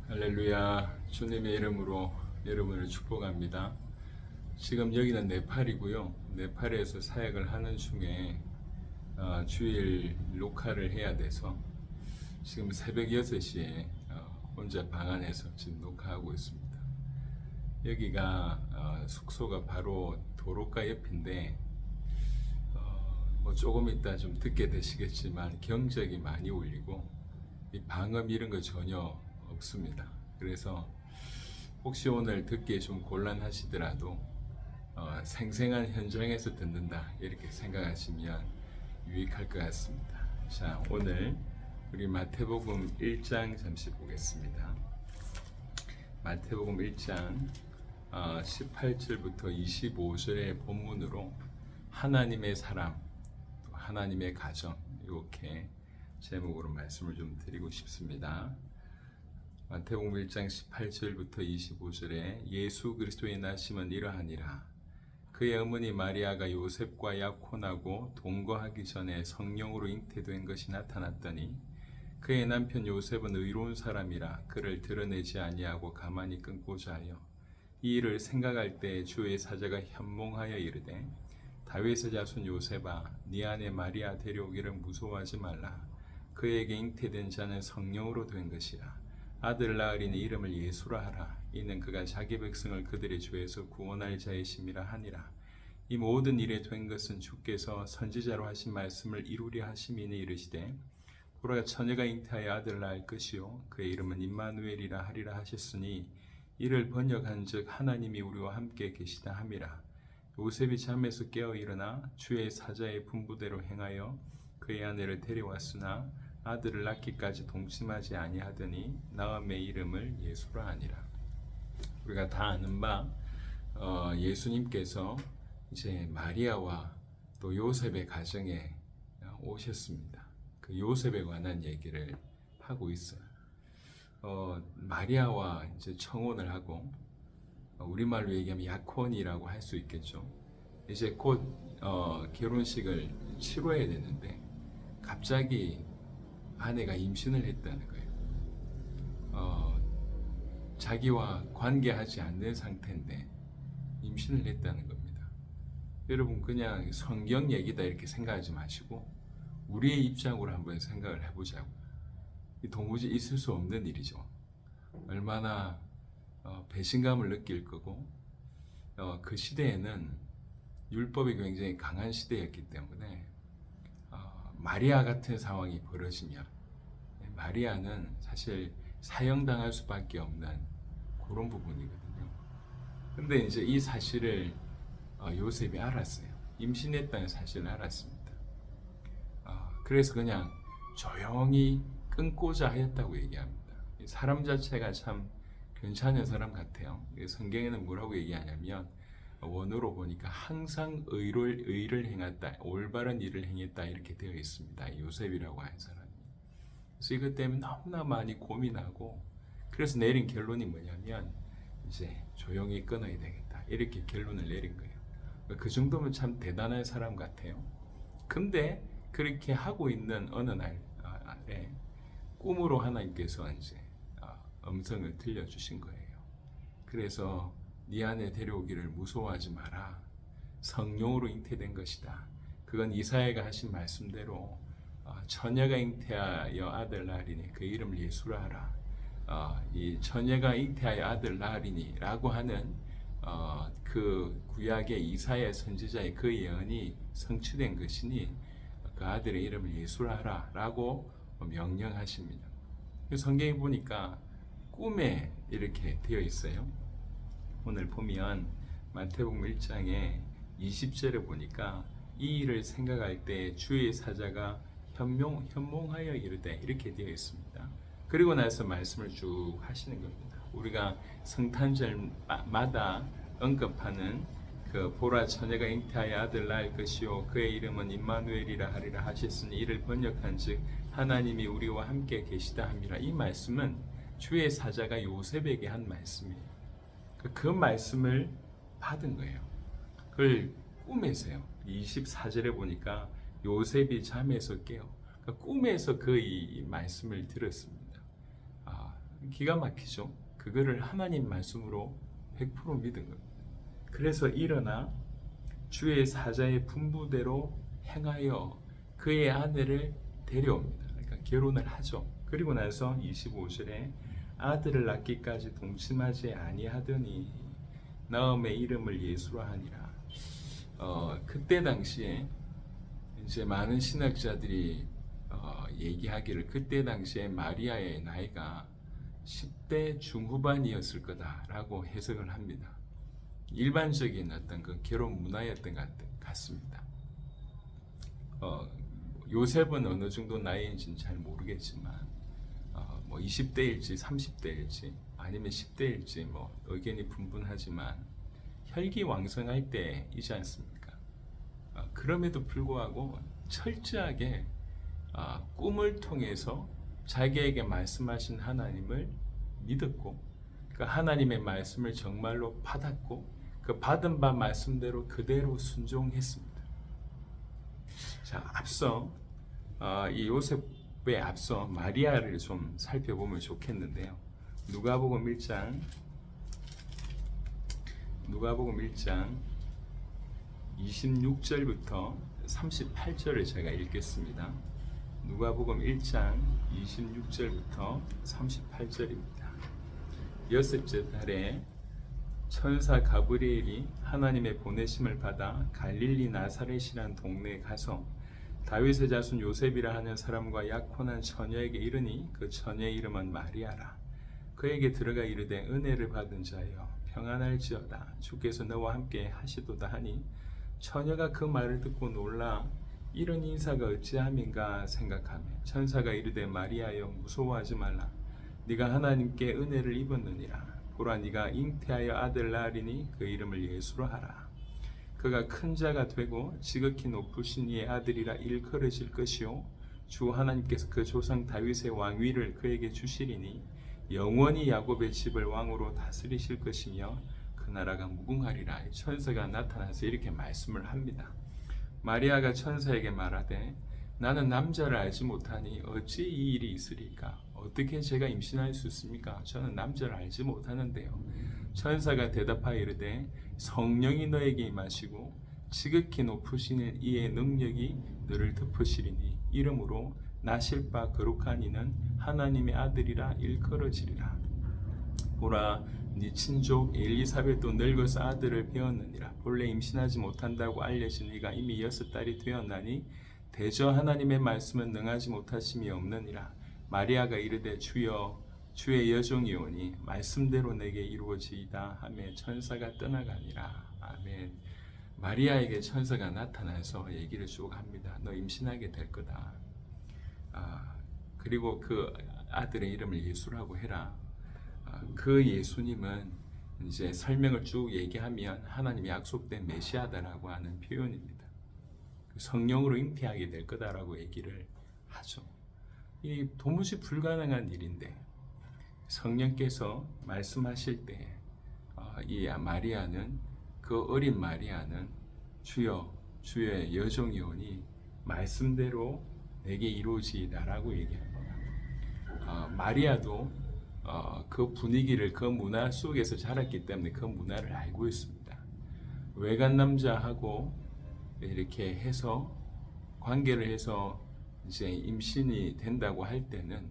할렐루야. 주님의 이름으로 여러분을 축복합니다. 지금 여기는 네팔이고요. 네팔에서 사역을 하는 중에 주일 녹화를 해야 돼서 지금 새벽 6시에 혼자 방 안에서 지금 녹화하고 있습니다. 여기가 숙소가 바로 도로가 옆인데 뭐 조금 이따 좀 듣게 되시겠지만 경적이 많이 울리고 이 방음 이런 거 전혀 없습니다. 그래서 혹시 오늘 듣기에 좀 곤란하시더라도 생생한 현장에서 듣는다 이렇게 생각하시면 유익할 것 같습니다. 자, 오늘 우리 마태복음 1장 잠시 보겠습니다. 마태복음 1장 18절부터 25절의 본문으로 하나님의 사람, 또 하나님의 가정 이렇게 제목으로 말씀을 좀 드리고 싶습니다. 마태복음 1장 18절부터 25절에 예수 그리스도의 나심은 이러하니라. 그의 어머니 마리아가 요셉과 약혼하고 동거하기 전에 성령으로 잉태된 것이 나타났더니 그의 남편 요셉은 의로운 사람이라 그를 드러내지 아니하고 가만히 끊고자 하여 이 일을 생각할 때 주의 사자가 현몽하여 이르되 다윗의 자손 요셉아 네 아내 마리아 데려오기를 무서워하지 말라. 그에게 잉태된 자는 성령으로 된 것이라. 아들 낳으리니 이름을 예수라 하라. 이는 그가 자기 백성을 그들의 죄에서 구원할 자이심이라 하니라. 이 모든 일에 된 것은 주께서 선지자로 하신 말씀을 이루려 하심이니 이르시되 보라 처녀가 잉태하여 아들 낳을 것이요 그의 이름은 임마누엘이라 하리라 하셨으니 이를 번역한즉 하나님이 우리와 함께 계시다 함이라. 요셉이 잠에서 깨어 일어나 주의 사자의 분부대로 행하여 그의 아내를 데려왔으나 아들을 낳기까지 동침하지 아니하더니 나음의 이름을 예수라 하니라. 우리가 다 아는 바 예수님께서 이제 마리아와 또 요셉의 가정에 오셨습니다. 그 요셉에 관한 얘기를 하고 있어요. 마리아와 이제 청혼을 하고 우리말로 얘기하면 약혼이라고 할 수 있겠죠. 이제 곧 결혼식을 치러야 되는데 갑자기 아내가 임신을 했다는 거예요. 자기와 관계하지 않는 상태인데 임신을 했다는 겁니다. 여러분 그냥 성경 얘기다 이렇게 생각하지 마시고 우리의 입장으로 한번 생각을 해보자고요. 도무지 있을 수 없는 일이죠. 얼마나 배신감을 느낄 거고 그 시대에는 율법이 굉장히 강한 시대였기 때문에 마리아 같은 상황이 벌어지면 마리아는 사실 사형당할 수밖에 없는 그런 부분이거든요. 근데 이제 이 사실을 요셉이 알았어요. 임신했다는 사실을 알았습니다. 그래서 그냥 조용히 끊고자 하였다고 얘기합니다. 사람 자체가 참 괜찮은 사람 같아요. 성경에는 뭐라고 얘기하냐면 원어로 보니까 항상 의를 행했다, 올바른 일을 행했다 이렇게 되어 있습니다. 요셉이라고 하는 사람이. 그래서 이것 때문에 너무나 많이 고민하고 그래서 내린 결론이 뭐냐면 이제 조용히 끊어야 되겠다 이렇게 결론을 내린 거예요. 그 정도면 참 대단한 사람 같아요. 근데 그렇게 하고 있는 어느 날에 꿈으로 하나님께서 이제 음성을 들려주신 거예요. 그래서 네 아내 데려오기를 무서워하지 마라. 성령으로 잉태된 것이다. 그건 이사야가 하신 말씀대로 처녀가 잉태하여 아들 낳으리니 그 이름을 예수라 하라. 이 처녀가 잉태하여 아들 낳으리니라고 하는 그 구약의 이사야 선지자의 그 예언이 성취된 것이니 그 아들의 이름을 예수라 하라라고 명령하십니다. 성경에 보니까 꿈에 이렇게 되어 있어요. 오늘 보면 마태복음 1장에 20절에 보니까 이 일을 생각할 때 주의 사자가 현몽하여 이르되 이렇게 되어 있습니다. 그리고 나서 말씀을 쭉 하시는 겁니다. 우리가 성탄절마다 언급하는 그 보라 처녀가 잉태하여 아들 낳을 것이요 그의 이름은 임마누엘이라 하리라 하셨으니 이를 번역한즉 하나님이 우리와 함께 계시다 함이라. 이 말씀은 주의 사자가 요셉에게 한 말씀이에요. 그 말씀을 받은 거예요. 그걸 꿈에서요. 24절에 보니까 요셉이 잠에서 깨어 꿈에서 그 이 말씀을 들었습니다. 기가 막히죠. 그거를 하나님 말씀으로 100% 믿은 겁니다. 그래서 일어나 주의 사자의 분부대로 행하여 그의 아내를 데려옵니다. 그러니까 결혼을 하죠. 그리고 나서 25절에 아들을 낳기까지 동침하지 아니하더니 나음의 이름을 예수라 하니라. 그때 당시에 이제 많은 신학자들이 얘기하기를 그때 당시에 마리아의 나이가 10대 중후반이었을 거다라고 해석을 합니다. 일반적인 어떤 그 결혼 문화였던 것 같습니다. 요셉은 어느 정도 나이인지는 잘 모르겠지만 뭐 20대일지 30대일지 아니면 10대일지 뭐 의견이 분분하지만 혈기왕성할 때이지 않습니까? 그럼에도 불구하고 철저하게 꿈을 통해서 자기에게 말씀하신 하나님을 믿었고 그 하나님의 말씀을 정말로 받았고 그 받은 바 말씀대로 그대로 순종했습니다. 자, 앞서 이 요셉에 앞서 마리아를 좀 살펴보면 좋겠는데요. 누가복음 1장 26절부터 38절을 제가 읽겠습니다. 누가복음 1장 26절부터 38절입니다. 여섯째 달에 천사 가브리엘이 하나님의 보내심을 받아 갈릴리 나사렛이라는 동네에 가서 다윗의 자손 요셉이라 하는 사람과 약혼한 처녀에게 이르니 그 처녀의 이름은 마리아라. 그에게 들어가 이르되 은혜를 받은 자여 평안할지어다. 주께서 너와 함께 하시도다 하니 처녀가 그 말을 듣고 놀라 이런 인사가 어찌함인가 생각하며 천사가 이르되 마리아여 무서워하지 말라. 네가 하나님께 은혜를 입었느니라. 보라 네가 잉태하여 아들 낳으리니 그 이름을 예수로 하라. 그가 큰 자가 되고 지극히 높으신 이의 아들이라 일컬어질 것이요 주 하나님께서 그 조상 다윗의 왕위를 그에게 주시리니 영원히 야곱의 집을 왕으로 다스리실 것이며 그 나라가 무궁하리라. 천사가 나타나서 이렇게 말씀을 합니다. 마리아가 천사에게 말하되 나는 남자를 알지 못하니 어찌 이 일이 있으리까? 어떻게 제가 임신할 수 있습니까? 저는 남자를 알지 못하는데요. 천사가 대답하여 이르되 성령이 너에게 임하시고 지극히 높으신 이의 능력이 너를 덮으시리니 이름으로 나실 바 거룩한 이는 하나님의 아들이라 일컬어지리라. 보라 네 친족 엘리사벳도 늙어서 아들을 배었느니라. 본래 임신하지 못한다고 알려진 이가 이미 6달이 되었나니 대저 하나님의 말씀은 능하지 못하심이 없느니라. 마리아가 이르되 주여 주의 여종이오니 말씀대로 내게 이루어지이다 하며 천사가 떠나가니라. 아멘. 마리아에게 천사가 나타나서 얘기를 쭉 합니다. 너 임신하게 될 거다. 그리고 그 아들의 이름을 예수라고 해라. 그 예수님은 이제 설명을 쭉 얘기하면 하나님이 약속된 메시아다라고 하는 표현입니다. 성령으로 잉태하게 될 거다라고 얘기를 하죠. 이 도무지 불가능한 일인데 성령께서 말씀하실 때 이 마리아는 그 어린 마리아는 주여 주의 여종이오니 말씀대로 내게 이루어지이다라고 얘기합니다. 마리아도 그 분위기를 그 문화 속에서 자랐기 때문에 그 문화를 알고 있습니다. 외간 남자하고 이렇게 해서 관계를 해서 이제 임신이 된다고 할 때는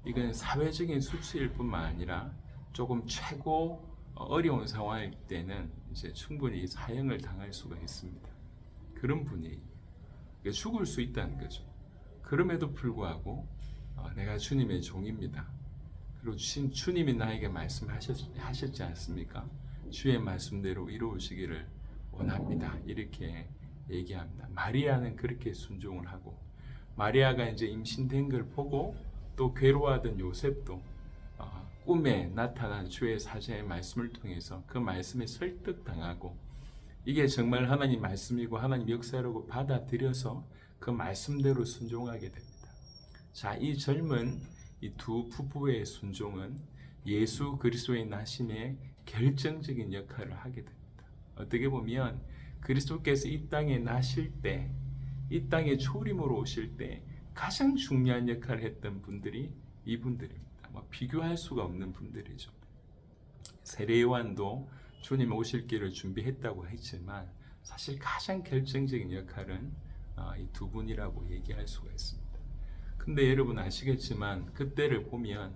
이건 사회적인 수치일 뿐만 아니라 조금 최고 어려운 상황일 때는 이제 충분히 사형을 당할 수가 있습니다. 그런 분이 죽을 수 있다는 거죠. 그럼에도 불구하고 내가 주님의 종입니다. 그리고 주님이 나에게 말씀하셨지 않습니까? 주의 말씀대로 이루어지기를 원합니다. 이렇게 얘기합니다. 마리아는 그렇게 순종을 하고 마리아가 이제 임신된 걸 보고 또 괴로워하던 요셉도 꿈에 나타난 주의 사자의 말씀을 통해서 그 말씀에 설득당하고 이게 정말 하나님 말씀이고 하나님 역사라고 받아들여서 그 말씀대로 순종하게 됩니다. 자, 이 젊은 이 두 부부의 순종은 예수 그리스도의 나심에 결정적인 역할을 하게 됩니다. 어떻게 보면 그리스도께서 이 땅에 나실 때, 이 땅에 초림으로 오실 때 가장 중요한 역할을 했던 분들이 이분들입니다. 뭐 비교할 수가 없는 분들이죠. 세례 요한도 주님 오실 길을 준비했다고 했지만 사실 가장 결정적인 역할은 이 두 분이라고 얘기할 수가 있습니다. 근데 여러분 아시겠지만 그때를 보면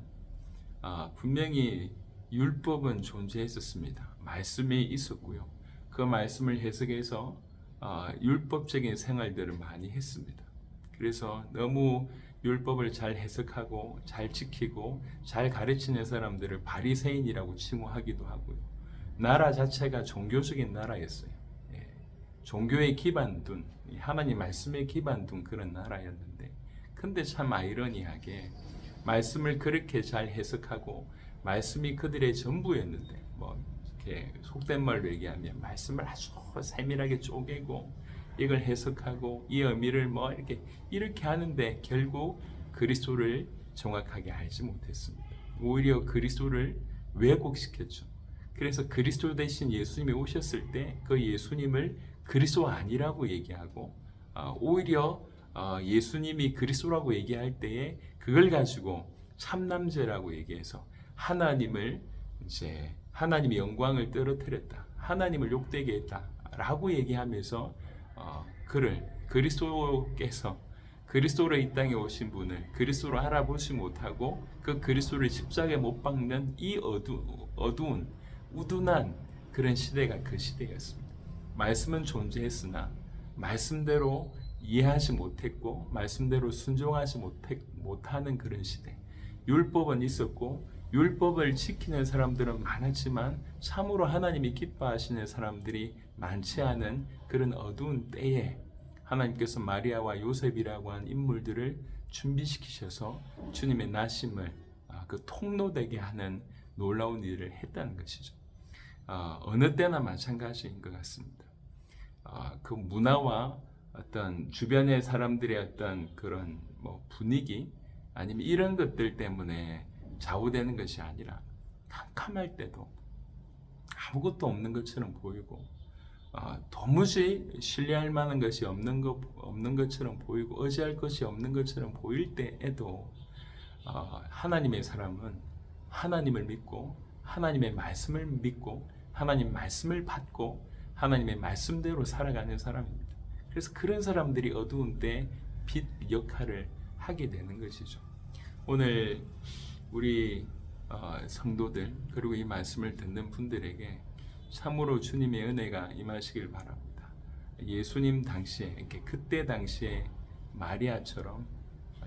분명히 율법은 존재했었습니다. 말씀이 있었고요. 그 말씀을 해석해서 율법적인 생활들을 많이 했습니다. 그래서 너무 율법을 잘 해석하고 잘 지키고 잘 가르치는 사람들을 바리새인이라고 칭호하기도 하고요. 나라 자체가 종교적인 나라였어요. 예. 종교의 기반 둔, 하나님 말씀에 기반 둔 그런 나라였는데, 근데 참 아이러니하게 말씀을 그렇게 잘 해석하고 말씀이 그들의 전부였는데, 뭐 이렇게 속된 말로 얘기하면 말씀을 아주 세밀하게 쪼개고 이걸 해석하고 이 의미를 뭐 이렇게 하는데 결국 그리스도를 정확하게 알지 못했습니다. 오히려 그리스도를 왜곡시켰죠. 그래서 그리스도 대신 예수님이 오셨을 때 그 예수님을 그리스도 아니라고 얘기하고 오히려 예수님이 그리스도라고 얘기할 때에 그걸 가지고 참남죄라고 얘기해서 하나님의 영광을 떨어뜨렸다, 하나님을 욕되게 했다라고 얘기하면서 그를 그리스도께서 그리스도로 이 땅에 오신 분을 그리스도로 알아보지 못하고 그 그리스도를 십자가에 못 박는 이 어두운 우둔한 그런 시대가 그 시대였습니다. 말씀은 존재했으나 말씀대로 이해하지 못했고 말씀대로 순종하지 못하는 그런 시대. 율법은 있었고 율법을 지키는 사람들은 많았지만 참으로 하나님이 기뻐하시는 사람들이 많지 않은 그런 어두운 때에 하나님께서 마리아와 요셉이라고 하는 인물들을 준비시키셔서 주님의 나심을 그 통로되게 하는 놀라운 일을 했다는 것이죠. 어느 때나 마찬가지인 것 같습니다. 그 문화와 어떤 주변의 사람들의 어떤 그런 뭐 분위기 아니면 이런 것들 때문에 좌우되는 것이 아니라 캄캄할 때도 아무것도 없는 것처럼 보이고 도무지 신뢰할 만한 것이 없는 것처럼 보이고 의지할 것이 없는 것처럼 보일 때에도 하나님의 사람은 하나님을 믿고 하나님의 말씀을 믿고 하나님 말씀을 받고 하나님의 말씀대로 살아가는 사람입니다. 그래서 그런 사람들이 어두운 때 빛 역할을 하게 되는 것이죠. 오늘 우리 성도들 그리고 이 말씀을 듣는 분들에게 참으로 주님의 은혜가 임하시길 바랍니다. 예수님 당시에 그때 당시에 마리아처럼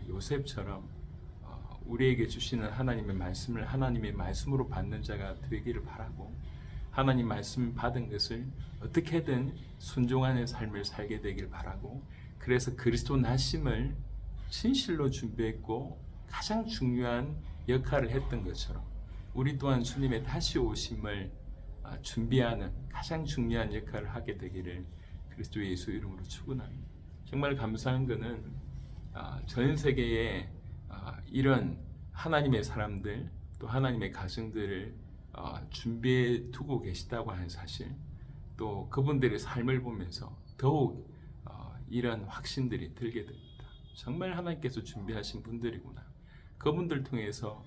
요셉처럼 우리에게 주시는 하나님의 말씀을 하나님의 말씀으로 받는 자가 되기를 바라고 하나님 말씀 받은 것을 어떻게든 순종하는 삶을 살게 되길 바라고 그래서 그리스도 나심을 진실로 준비했고 가장 중요한 역할을 했던 것처럼 우리 또한 주님의 다시 오심을 준비하는 가장 중요한 역할을 하게 되기를 그리스도 예수 이름으로 축원합니다. 정말 감사한 것은 전 세계에 이런 하나님의 사람들 또 하나님의 가정들을 준비해 두고 계시다고 하는 사실 또 그분들의 삶을 보면서 더욱 이런 확신들이 들게 됩니다. 정말 하나님께서 준비하신 분들이구나. 그분들 통해서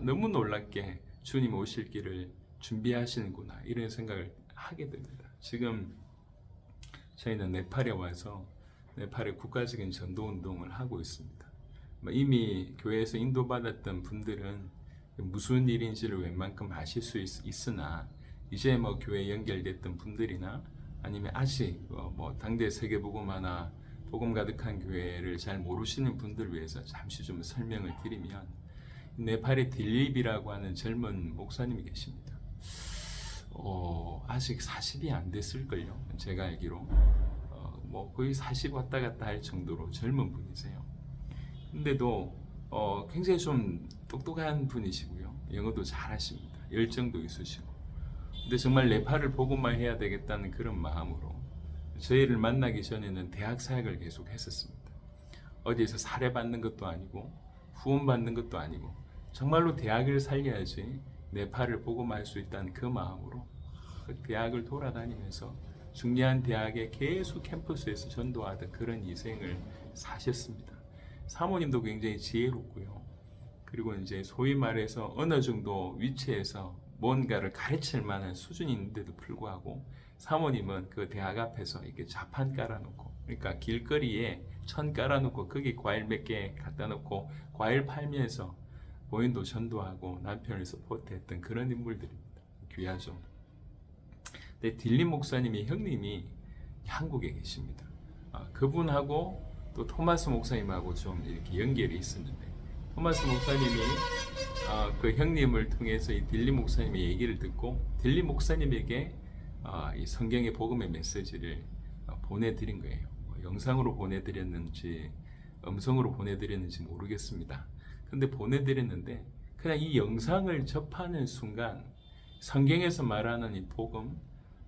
너무 놀랍게 주님 오실 길을 준비하시는구나 이런 생각을 하게 됩니다. 지금 저희는 네팔에 와서 네팔의 국가적인 전도운동을 하고 있습니다. 이미 교회에서 인도받았던 분들은 무슨 일인지를 웬만큼 아실 수 있으나 이제 교회에 연결됐던 분들이나 아니면 아직 당대 세계복음화나 복음 가득한 교회를 잘 모르시는 분들을 위해서 잠시 좀 설명을 드리면 네팔의 딜립이라고 하는 젊은 목사님이 계십니다. 아직 40이 안 됐을걸요. 제가 알기로 거의 40 왔다 갔다 할 정도로 젊은 분이세요. 근데도 굉장히 좀 똑똑한 분이시고요. 영어도 잘하십니다. 열정도 있으시고. 근데 정말 네팔을 복음화 해야 되겠다는 그런 마음으로 저희를 만나기 전에는 대학 사역을 계속 했었습니다. 어디에서 사례받는 것도 아니고 후원받는 것도 아니고 정말로 대학을 살려야지 네팔을 복음화할 수 있다는 그 마음으로 그 대학을 돌아다니면서 중요한 대학에 계속 캠퍼스에서 전도하던 그런 인생을 사셨습니다. 사모님도 굉장히 지혜롭고요. 그리고 이제 소위 말해서 어느 정도 위치에서 뭔가를 가르칠 만한 수준이 있는데도 불구하고 사모님은 그 대학 앞에서 이렇게 자판 깔아놓고, 그러니까 길거리에 천 깔아놓고 거기 과일 몇 개 갖다 놓고 과일 팔면서 본인도 전도하고 남편을 서포트했던 그런 인물들입니다. 귀하죠. 근데 딜린 목사님이 형님이 한국에 계십니다. 그분하고 또 토마스 목사님하고 좀 이렇게 연결이 있었는데, 토마스 목사님이 그 형님을 통해서 이 딜린 목사님의 얘기를 듣고 딜린 목사님에게 이 성경의 복음의 메시지를 보내드린 거예요. 영상으로 보내드렸는지 음성으로 보내드렸는지 모르겠습니다. 근데 보내드렸는데 그냥 이 영상을 접하는 순간 성경에서 말하는 이 복음,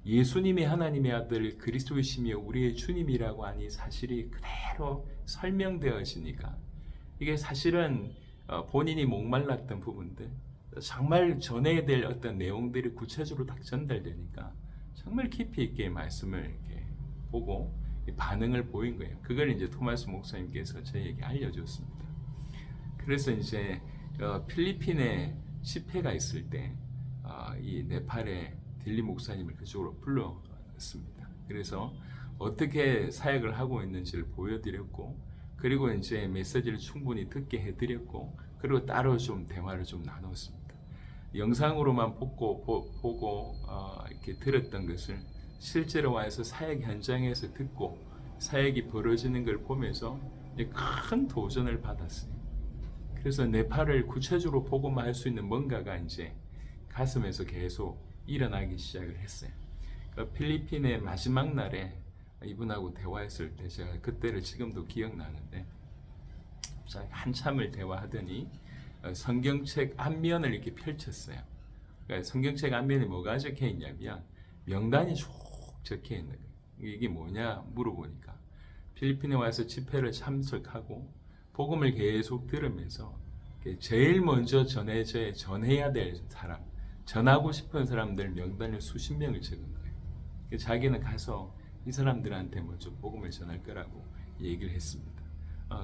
예수님이 하나님의 아들 그리스도이시며 우리의 주님이라고 하니 사실이 그대로 설명되어지니까, 이게 사실은 본인이 목말랐던 부분들, 정말 전해야 될 어떤 내용들이 구체적으로 딱 전달되니까 정말 깊이 있게 말씀을 이렇게 보고 반응을 보인 거예요. 그걸 이제 토마스 목사님께서 저에게 알려줬습니다. 그래서 이제 필리핀에 집회가 있을 때 이 네팔의 딜리 목사님을 그쪽으로 불렀습니다. 그래서 어떻게 사역을 하고 있는지를 보여드렸고, 그리고 이제 메시지를 충분히 듣게 해드렸고, 그리고 따로 좀 대화를 좀 나눴습니다. 영상으로만 보고 이렇게 들었던 것을 실제로 와서 사역 현장에서 듣고 사역이 벌어지는 걸 보면서 큰 도전을 받았어요. 그래서 네팔을 구체적으로 보고만 할 수 있는 뭔가가 이제 가슴에서 계속 일어나기 시작을 했어요. 그러니까 필리핀의 마지막 날에 이분하고 대화했을 때 제가 그때를 지금도 기억나는데, 한참을 대화하더니 성경책 앞면을 이렇게 펼쳤어요. 그러니까 성경책 앞면에 뭐가 적혀 있냐면 명단이 쭉 적혀 있는 거예요. 이게 뭐냐 물어보니까 필리핀에 와서 집회를 참석하고 복음을 계속 들으면서 제일 먼저 전해야 될 사람, 전하고 싶은 사람들 명단을 수십 명을 적은 거예요. 자기는 가서 이 사람들한테 먼저 복음을 전할 거라고 얘기를 했습니다.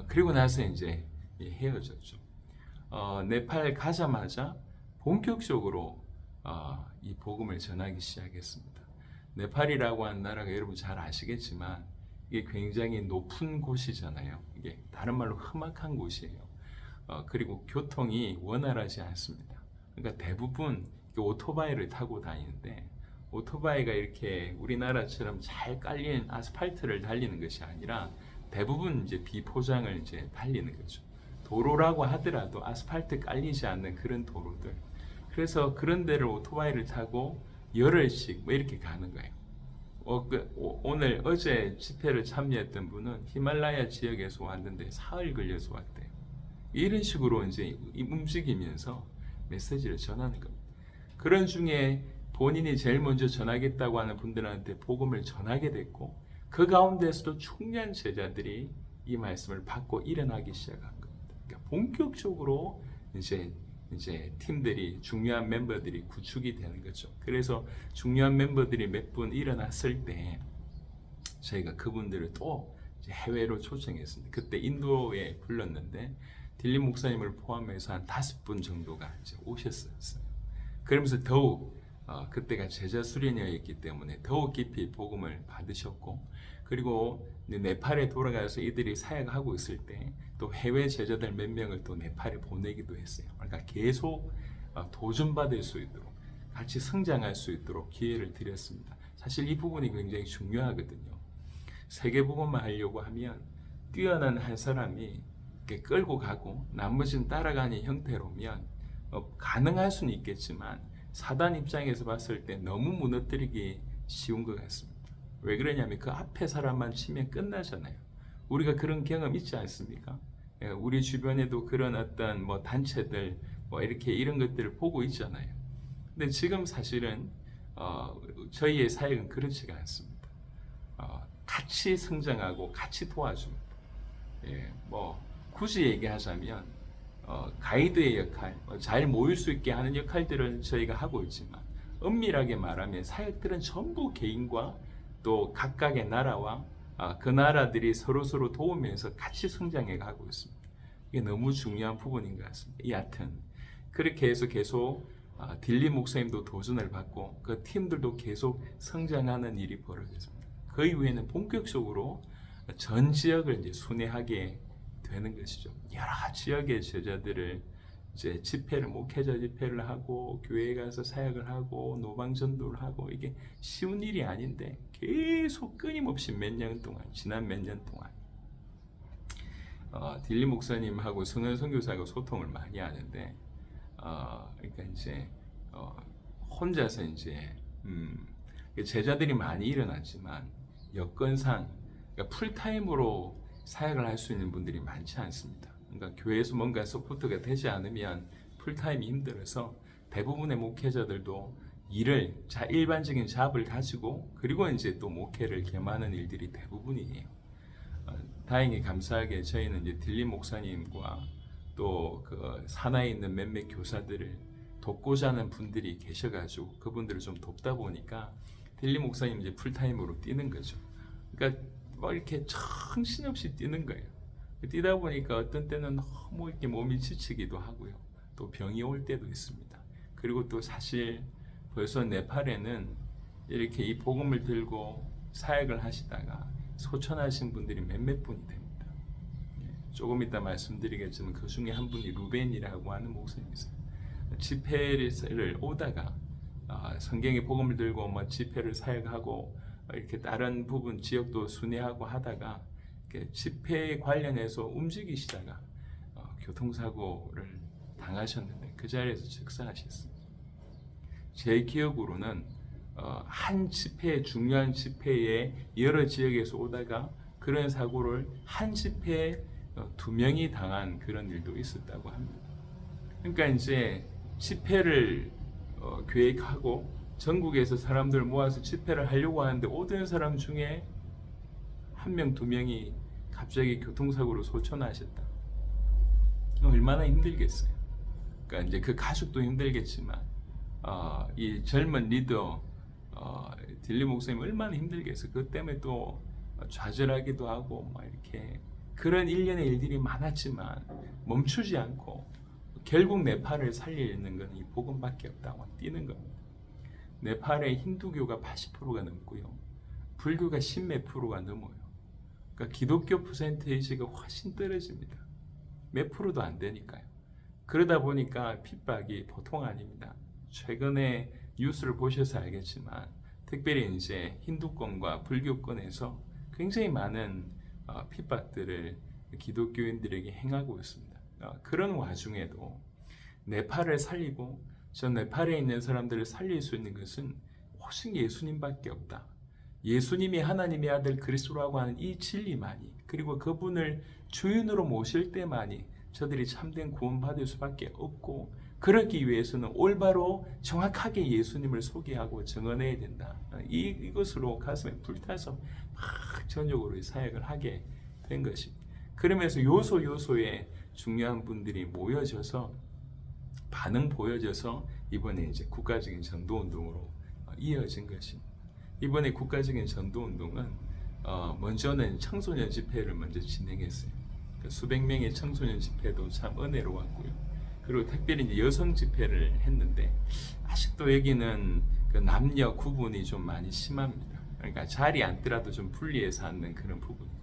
그리고 나서 이제 헤어졌죠. 네팔 가자마자 본격적으로 이 복음을 전하기 시작했습니다. 네팔이라고 하는 나라가 여러분 잘 아시겠지만 이게 굉장히 높은 곳이잖아요. 이게 다른 말로 험악한 곳이에요. 그리고 교통이 원활하지 않습니다. 그러니까 대부분 오토바이를 타고 다니는데, 오토바이가 이렇게 우리나라처럼 잘 깔린 아스팔트를 달리는 것이 아니라 대부분 이제 비포장을 이제 달리는 거죠. 도로라고 하더라도 아스팔트 깔리지 않는 그런 도로들. 그래서 그런 데를 오토바이를 타고 열흘씩 뭐 이렇게 가는 거예요. 오늘 어제 집회를 참여했던 분은 히말라야 지역에서 왔는데 사흘 걸려서 왔대요. 이런 식으로 이제 움직이면서 메시지를 전하는 겁니다. 그런 중에 본인이 제일 먼저 전하겠다고 하는 분들한테 복음을 전하게 됐고, 그 가운데서도 충년 제자들이 이 말씀을 받고 일어나기 시작한 겁니다. 그러니까 본격적으로 이제 팀들이, 중요한 멤버들이 구축이 되는 거죠. 그래서 중요한 멤버들이 몇 분 일어났을 때 저희가 그분들을 또 해외로 초청했습니다. 그때 인도에 불렀는데 딜린 목사님을 포함해서 한 5분 정도가 이제 오셨어요. 그러면서 더욱 그때가 제자 수련회였기 때문에 더욱 깊이 복음을 받으셨고, 그리고 네팔에 돌아가서 이들이 사역하고 있을 때 또 해외 제자들 몇 명을 또 네팔에 보내기도 했어요. 그러니까 계속 도전받을 수 있도록, 같이 성장할 수 있도록 기회를 드렸습니다. 사실 이 부분이 굉장히 중요하거든요. 세계복음만 하려고 하면 뛰어난 한 사람이 끌고 가고 나머지는 따라가는 형태로면 가능할 수는 있겠지만 사단 입장에서 봤을 때 너무 무너뜨리기 쉬운 것 같습니다. 왜 그러냐면 그 앞에 사람만 치면 끝나잖아요. 우리가 그런 경험 있지 않습니까? 우리 주변에도 그런 어떤 뭐 단체들 뭐 이렇게 이런 것들을 보고 있잖아요. 근데 지금 사실은 저희의 사역은 그렇지가 않습니다. 같이 성장하고 같이 도와줍니다. 뭐 굳이 얘기하자면 가이드의 역할, 잘 모일 수 있게 하는 역할들은 저희가 하고 있지만, 엄밀하게 말하면 사역들은 전부 개인과 또 각각의 나라와 그 나라들이 서로 도우면서 같이 성장해 가고 있습니다. 이게 너무 중요한 부분인 것 같습니다. 여하튼 그렇게 해서 계속 딜리 목사님도 도전을 받고 그 팀들도 계속 성장하는 일이 벌어졌습니다. 그 이후에는 본격적으로 전 지역을 이제 순회하게 되는 것이죠. 여러 지역의 제자들을 이제 집회를 목회자 집회를 하고 교회에 가서 사역을 하고 노방 전도를 하고 이게 쉬운 일이 아닌데 계속 끊임없이 몇 년 동안 지난 몇 년 동안 딜리 목사님하고 성현 선교사하고 소통을 많이 하는데 그러니까 이제 혼자서 이제 제자들이 많이 일어났지만 여건상 그러니까 풀타임으로 사역을 할 수 있는 분들이 많지 않습니다. 그러니까 교회에서 뭔가 서포트가 되지 않으면 풀타임이 힘들어서 대부분의 목회자들도 일을 일반적인 잡을 가지고 그리고 이제 또 목회를 겸하는 일들이 대부분이에요. 다행히 감사하게 저희는 이제 딜리 목사님과 또 그 산하에 있는 몇몇 교사들을 돕고자 하는 분들이 계셔가지고 그분들을 좀 돕다 보니까 딜리 목사님 이제 풀타임으로 뛰는 거죠. 그러니까 뭐 이렇게 정신없이 뛰는 거예요. 뛰다 보니까 어떤 때는 너무 이렇게 몸이 지치기도 하고요. 또 병이 올 때도 있습니다. 그리고 또 사실 벌써 네팔에는 이렇게 이 복음을 들고 사역을 하시다가 소천하신 분들이 몇몇 분이 됩니다. 조금 이따 말씀드리겠지만 그 중에 한 분이 루벤이라고 하는 목사님이세요. 집회를 오다가 성경의 복음을 들고 뭐 집회를 사역하고 이렇게 다른 부분 지역도 순회하고 하다가 집회에 관련해서 움직이시다가 교통사고를 당하셨는데 그 자리에서 즉사하셨습니다. 제 기억으로는 한 집회, 중요한 집회에 여러 지역에서 오다가 그런 사고를 한 집회에 2명이 당한 그런 일도 있었다고 합니다. 그러니까 이제 집회를 계획하고 전국에서 사람들 모아서 집회를 하려고 하는데 오던 사람 중에 1명, 2명이 갑자기 교통사고로 소천하셨다. 얼마나 힘들겠어요. 그러니까 이제 그 가족도 힘들겠지만 이 젊은 리더 딜리 목사님 얼마나 힘들겠어요. 그 때문에 또 좌절하기도 하고 막 이렇게 그런 일련의 일들이 많았지만 멈추지 않고 결국 네팔을 살리는 건 이 복음밖에 없다고 뛰는 겁니다. 네팔의 힌두교가 80%가 넘고요. 불교가 10몇 프로가 넘어요. 그러니까 기독교 퍼센테이지가 훨씬 떨어집니다. 몇 프로도 안 되니까요. 그러다 보니까 핍박이 보통 아닙니다. 최근에 뉴스를 보셔서 알겠지만 특별히 이제 힌두권과 불교권에서 굉장히 많은 핍박들을 기독교인들에게 행하고 있습니다. 그런 와중에도 네팔을 살리고 저 네팔에 있는 사람들을 살릴 수 있는 것은 오직 예수님밖에 없다. 예수님이 하나님의 아들 그리스도라고 하는 이 진리만이 그리고 그분을 주인으로 모실 때만이 저들이 참된 구원받을 수밖에 없고 그러기 위해서는 올바로 정확하게 예수님을 소개하고 증언해야 된다. 이것으로 가슴에 불타서 막 전적으로 사역을 하게 된 것입니다. 그러면서 요소에 중요한 분들이 모여져서 반응 보여져서 이번에 이제 국가적인 전도운동으로 이어진 것입니다. 이번에 국가적인 전도운동은 먼저는 청소년 집회를 먼저 진행했어요. 수백 명의 청소년 집회도 참 은혜로웠고요. 그리고 특별히 이제 여성 집회를 했는데 아직도 여기는 그 남녀 구분이 좀 많이 심합니다. 그러니까 자리 앉더라도 좀 분리해서 앉는 그런 부분이고,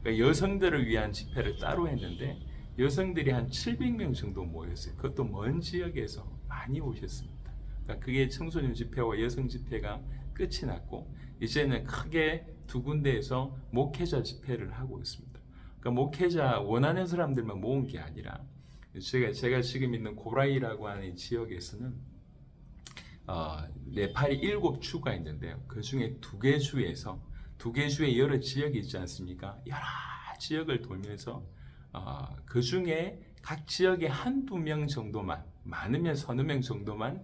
그러니까 여성들을 위한 집회를 따로 했는데 여성들이 한 700명 정도 모였어요. 그것도 먼 지역에서 많이 오셨습니다. 그러니까 그게 청소년 집회와 여성 집회가 끝이 났고 이제는 크게 두 군데에서 목회자 집회를 하고 있습니다. 그러니까 목회자 원하는 사람들만 모은 게 아니라 제가 지금 있는 고라이라고 하는 지역에서는 네팔이 7주가 있는데요. 그 중에 2개 주에서 2개 주에 여러 지역이 있지 않습니까? 여러 지역을 돌면서 그 중에 각 지역에 한두 명 정도만, 많으면 서너 명 정도만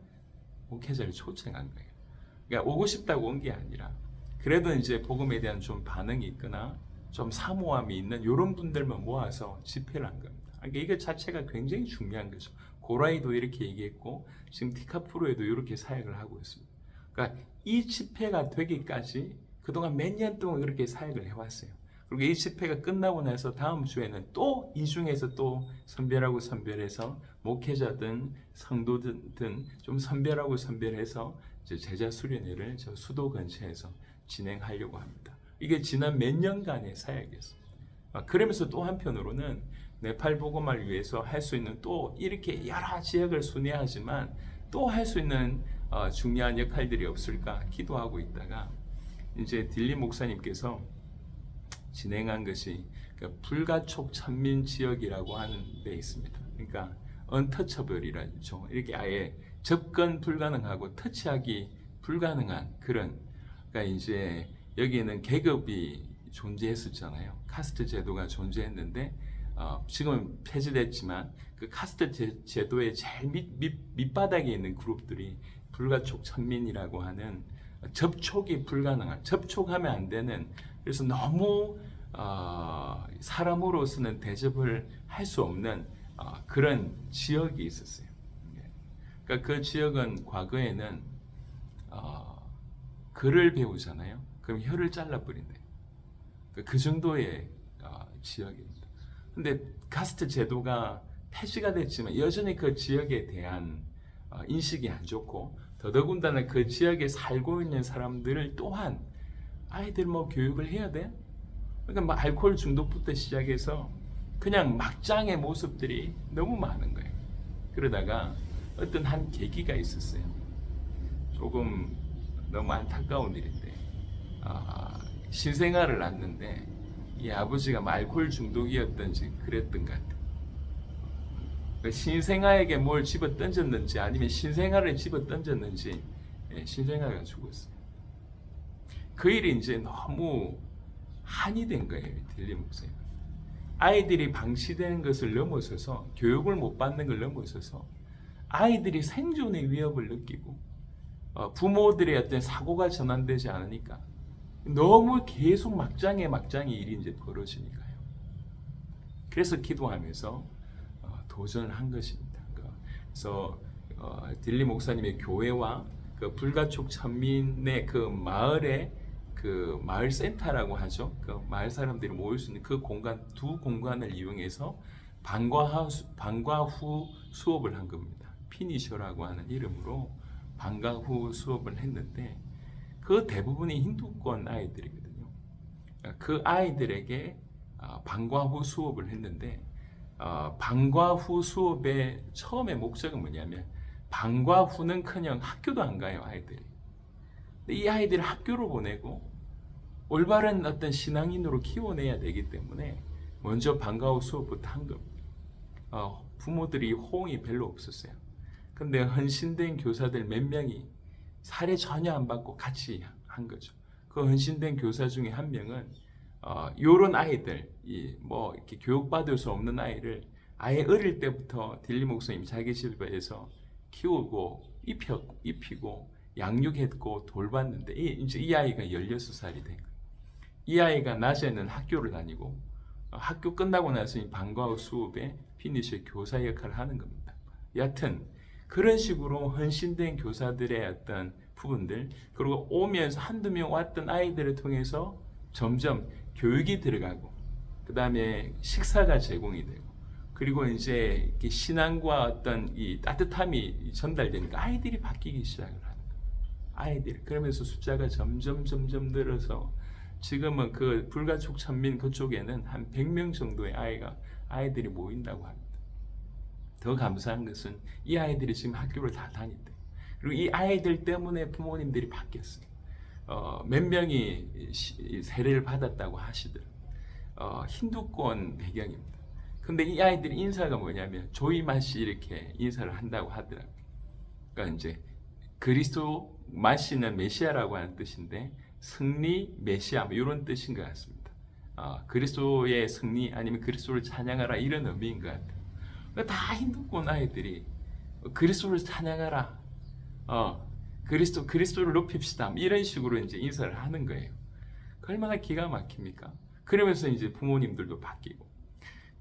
목회자를 초청한 거예요. 그러니까 오고 싶다고 온 게 아니라 그래도 이제 복음에 대한 좀 반응이 있거나 좀 사모함이 있는 이런 분들만 모아서 집회를 한 겁니다. 그러니까 이거 자체가 굉장히 중요한 거죠. 고라이도 이렇게 얘기했고 지금 티카프로에도 이렇게 사역을 하고 있습니다. 그러니까 이 집회가 되기까지 그동안 몇 년 동안 그렇게 사역을 해왔어요. 그리고 이 집회가 끝나고 나서 다음 주에는 또 이 중에서 또 선별해서 목회자든 성도든 좀 선별해서 이제 제자 수련회를 저 수도 근처에서 진행하려고 합니다. 이게 지난 몇 년간의 사역이었습니다. 그러면서 또 한편으로는 네팔 복음을 위해서 할 수 있는 또 이렇게 여러 지역을 순회하지만 또 할 수 있는 중요한 역할들이 없을까 기도하고 있다가 이제 딜리 목사님께서 진행한 것이 불가촉 천민 지역이라고 하는 데 있습니다. 그러니까 언터처블이라죠. 이렇게 아예 접근 불가능하고 터치하기 불가능한 그런, 그러니까 이제 여기에는 계급이 존재했었잖아요. 카스트 제도가 존재했는데 지금은 폐지됐지만 그 카스트 제도의 제일 밑바닥에 있는 그룹들이 불가촉 천민이라고 하는 접촉이 불가능한, 접촉하면 안 되는, 그래서 너무 사람으로서는 대접을 할 수 없는 그런 지역이 있었어요. 그러니까 그 지역은 과거에는 글을 배우잖아요. 그럼 혀를 잘라버린대요. 그 정도의 지역입니다. 근데 카스트 제도가 폐지가 됐지만 여전히 그 지역에 대한 인식이 안 좋고, 더더군다나 그 지역에 살고 있는 사람들 또한 아이들 뭐 교육을 해야 돼? 그러니까 뭐 알코올 중독부터 시작해서 그냥 막장의 모습들이 너무 많은 거예요. 그러다가 어떤 한 계기가 있었어요. 조금 너무 안타까운 일인데 신생아를 낳는데 이 아버지가 알코올 중독이었던지 그랬던 것 같아요. 신생아에게 뭘 집어 던졌는지 아니면 신생아를 집어 던졌는지 신생아가 죽었어요. 그 일이 이제 너무 한이 된 거예요. 딜리 목사님. 아이들이 방치되는 것을 넘어서서, 교육을 못 받는 걸 넘어서서 아이들이 생존의 위협을 느끼고 부모들의 어떤 사고가 전환되지 않으니까 너무 계속 막장의 일이 이제 벌어지니까요. 그래서 기도하면서 도전을 한 것입니다. 그래서 딜리 목사님의 교회와 그 불가촉 천민의 그 마을의 그 마을 센터라고 하죠. 그 마을 사람들이 모일 수 있는 그 공간, 두 공간을 이용해서 방과 후 수업을 한 겁니다. 피니셔라고 하는 이름으로 방과 후 수업을 했는데 그 대부분이 힌두권 아이들이거든요. 그 아이들에게 방과 후 수업을 했는데 방과 후 수업의 처음의 목적은 뭐냐면 방과 후는커녕 학교도 안 가요, 아이들이. 이 아이들을 학교로 보내고 올바른 어떤 신앙인으로 키워내야 되기 때문에 먼저 방과 후 수업부터 한 겁니다. 부모들이 호응이 별로 없었어요. 근데 헌신된 교사들 몇 명이 살해 전혀 안 받고 같이 한 거죠. 그 헌신된 교사 중에 한 명은 요런 아이들, 뭐 이렇게 교육받을 수 없는 아이를 아예 어릴 때부터 딜리 목사님 자기 집에서 키우고 입히고 양육했고 돌봤는데 이제 이 아이가 16살이 된 거예요. 이 아이가 낮에는 학교를 다니고 학교 끝나고 나서 방과 후 수업에 피니시 교사 역할을 하는 겁니다. 여하튼 그런 식으로 헌신된 교사들의 어떤 부분들, 그리고 오면서 한두 명 왔던 아이들을 통해서 점점 교육이 들어가고, 그 다음에 식사가 제공이 되고, 그리고 이제 신앙과 어떤 이 따뜻함이 전달되니까 아이들이 바뀌기 시작을 하는 거예요. 아이들이. 그러면서 숫자가 점점 늘어서 지금은 그 불가촉 천민 그쪽에는 한 100명 정도의 아이들이 모인다고 합니다. 더 감사한 것은 이 아이들이 지금 학교를 다 다닌대요. 그리고 이 아이들 때문에 부모님들이 바뀌었어요. 몇 명이 세례를 받았다고 하시더라고요. 힌두권 배경입니다. 근데 이 아이들이 인사가 뭐냐면 조이마시 이렇게 인사를 한다고 하더라고요. 그러니까 이제 그리스도 마시는 메시아라고 하는 뜻인데 승리, 메시아 뭐 이런 뜻인 것 같습니다. 그리스도의 승리 아니면 그리스도를 찬양하라 이런 의미인 것 같아요. 그러니까 다 힌두권 아이들이 그리스도를 찬양하라, 그리스도를 높입시다 이런 식으로 이제 인사를 하는 거예요. 얼마나 기가 막힙니까? 그러면서 이제 부모님들도 바뀌고,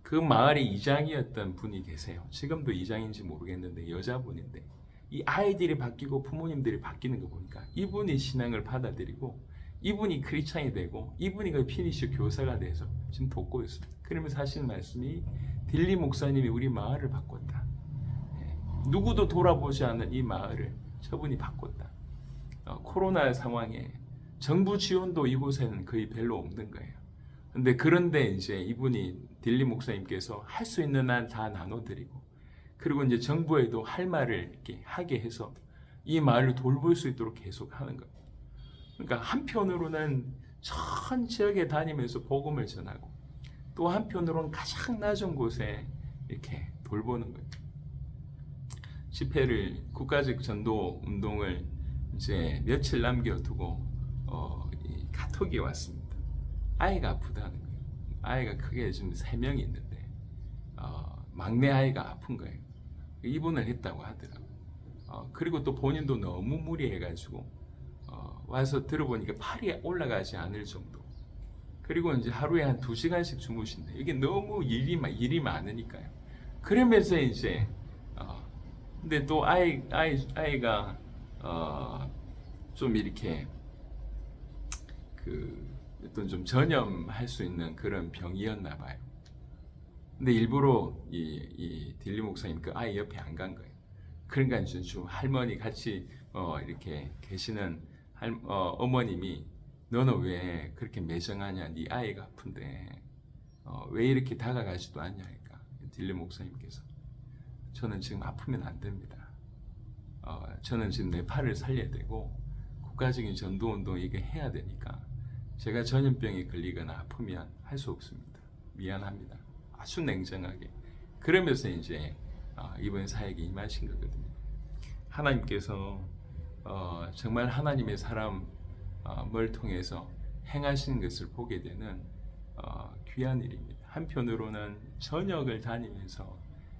그 마을의 이장이었던 분이 계세요. 지금도 이장인지 모르겠는데 여자분인데 이 아이들이 바뀌고 부모님들이 바뀌는 거 보니까 이분이 신앙을 받아들이고 이분이 크리스찬이 되고 이분이 그 피니시 교사가 돼서 지금 돕고 있습니다. 그러면서 하시는 말씀이 딜리 목사님이 우리 마을을 바꿨다. 누구도 돌아보지 않는 이 마을을 저분이 바꿨다. 코로나 상황에 정부 지원도 이곳에는 거의 별로 없는 거예요. 그런데 이제 이분이 딜리 목사님께서 할 수 있는 한 다 나눠드리고, 그리고 이제 정부에도 할 말을 이렇게 하게 해서 이 마을을 돌볼 수 있도록 계속 하는 거예요. 그러니까 한편으로는 전 지역에 다니면서 복음을 전하고, 또 한편으로는 가장 낮은 곳에 이렇게 돌보는 거예요. 집회를, 국가적 전도 운동을 이제 며칠 남겨두고 이 카톡이 왔습니다. 아이가 아프다는 거예요. 아이가 크게 지금 3명이 있는데 막내 아이가 아픈 거예요. 입원을 했다고 하더라고요. 그리고 또 본인도 너무 무리해가지고 와서 들어보니까 팔이 올라가지 않을 정도. 그리고 이제 하루에 한 2시간씩 주무신대. 이게 너무 일이 많으니까요. 그러면서 이제 근데 또 아이가 좀 이렇게 어떤 좀 전염할 수 있는 그런 병이었나 봐요. 근데 일부러 이 딜리 목사님 그 아이 옆에 안 간 거예요. 그러니까 좀 할머니 같이 이렇게 계시는 어머님이 너는 왜 그렇게 매정하냐? 네 아이가 아픈데 왜 이렇게 다가가지도 않냐니까 딜리 목사님께서 저는 지금 아프면 안 됩니다. 저는 지금 내 팔을 살려야 되고 국가적인 전도운동 이게 해야 되니까 제가 전염병에 걸리거나 아프면 할 수 없습니다. 미안합니다. 아주 냉정하게. 그러면서 이제 이번 사역에 임하신 거거든요. 하나님께서 정말 하나님의 사람을 통해서 행하시는 것을 보게 되는 귀한 일입니다. 한편으로는 전역을 다니면서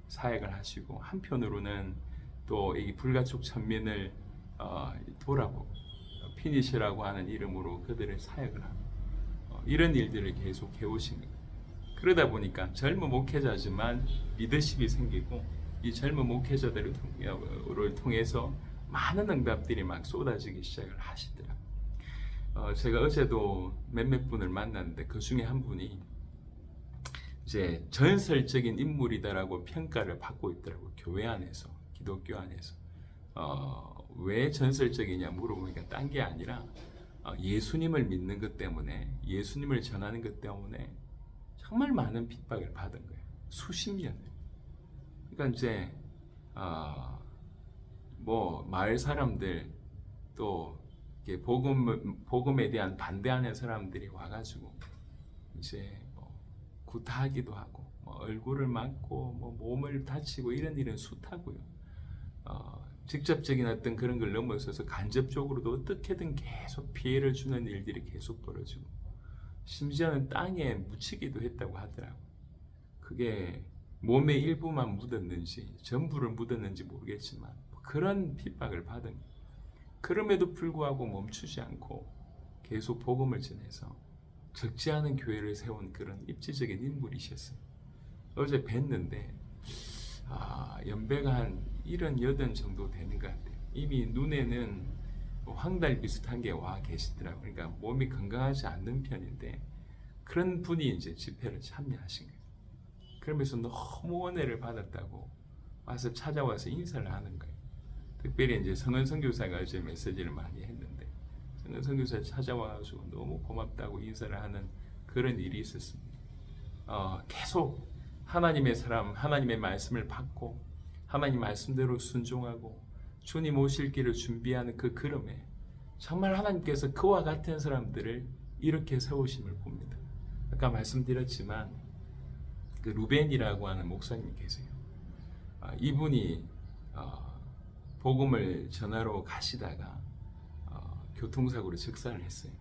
사역을 하시고, 한편으로는 또 이 불가촉 천민을 돌아보고 피니시라고 하는 이름으로 그들의 사역을 하고 이런 일들을 계속 해오신 거예요. 그러다 보니까 젊은 목회자지만 리더십이 생기고, 이 젊은 목회자들을 통해서 많은 응답들이 막 쏟아지기 시작을 하시더라고요. 제가 어제도 몇몇 분을 만났는데 그 중에 한 분이 이제 전설적인 인물이다라고 평가를 받고 있더라고요. 교회 안에서, 기독교 안에서. 왜 전설적이냐 물어보니까 딴 게 아니라 예수님을 믿는 것 때문에, 예수님을 전하는 것 때문에 정말 많은 핍박을 받은 거예요. 수십 년을. 그러니까 이제 뭐 마을 사람들, 또 복음에 대한 반대하는 사람들이 와가지고 이제 구타하기도 하고, 얼굴을 맞고, 몸을 다치고 이런 일은 숱하고요. 직접적인 어떤 그런 걸 넘어서서 간접적으로도 어떻게든 계속 피해를 주는 일들이 계속 벌어지고, 심지어는 땅에 묻히기도 했다고 하더라고요. 그게 몸의 일부만 묻었는지 전부를 묻었는지 모르겠지만 그런 핍박을 받은 거예요. 그럼에도 불구하고 멈추지 않고 계속 복음을 전해서 적지 않은 교회를 세운 그런 입지적인 인물이셨어요. 어제 뵀는데 연배가 한 78 정도 되는 것 같아요. 이미 눈에는 황달 비슷한 게 와 계시더라고요. 그러니까 몸이 건강하지 않는 편인데 그런 분이 이제 집회를 참여하신 거예요. 그러면서 너무 은혜를 받았다고 와서 찾아와서 인사를 하는 거예요. 특별히 이제 성은 선교사가 어제 메시지를 많이 했는데 성은 선교사 찾아와가지고 너무 고맙다고 인사를 하는 그런 일이 있었습니다. 계속 하나님의 사람, 하나님의 말씀을 받고 하나님 말씀대로 순종하고 주님 오실 길을 준비하는 그 걸음에 정말 하나님께서 그와 같은 사람들을 이렇게 세우심을 봅니다. 아까 말씀드렸지만 그 루벤이라고 하는 목사님이 계세요. 이분이 복음을 전하러 가시다가 교통사고로 즉사를 했어요.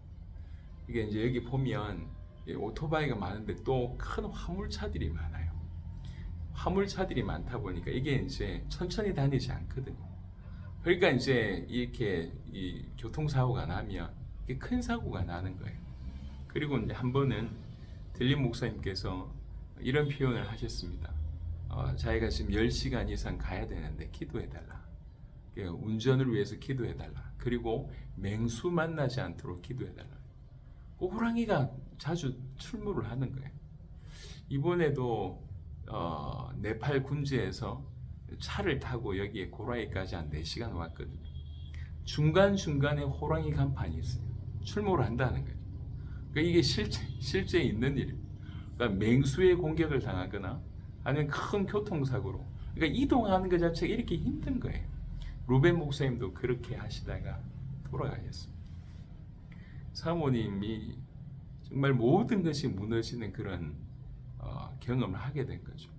이게 이제 여기 보면 오토바이가 많은데 또 큰 화물차들이 많아요. 화물차들이 많다 보니까 이게 이제 천천히 다니지 않거든요. 그러니까 이제 이렇게 이 교통사고가 나면 이게 큰 사고가 나는 거예요. 그리고 이제 한 번은 딜리 목사님께서 이런 표현을 하셨습니다. 자기가 지금 10시간 이상 가야 되는데 기도해달라. 운전을 위해서 기도해달라. 그리고 맹수 만나지 않도록 기도해달라. 그 호랑이가 자주 출몰을 하는 거예요. 이번에도 네팔 군지에서 차를 타고 여기에 고라이까지 한 4시간 왔거든요. 중간중간에 호랑이 간판이 있어요. 출몰을 한다는 거죠. 그러니까 이게 실제 있는 일이에요. 그러니까 맹수의 공격을 당하거나 아니면 큰 교통사고로, 그러니까 이동하는 것 자체가 이렇게 힘든 거예요. 루벤 목사님도 그렇게 하시다가 돌아가셨습니다. 사모님이 정말 모든 것이 무너지는 그런 경험을 하게 된 거죠.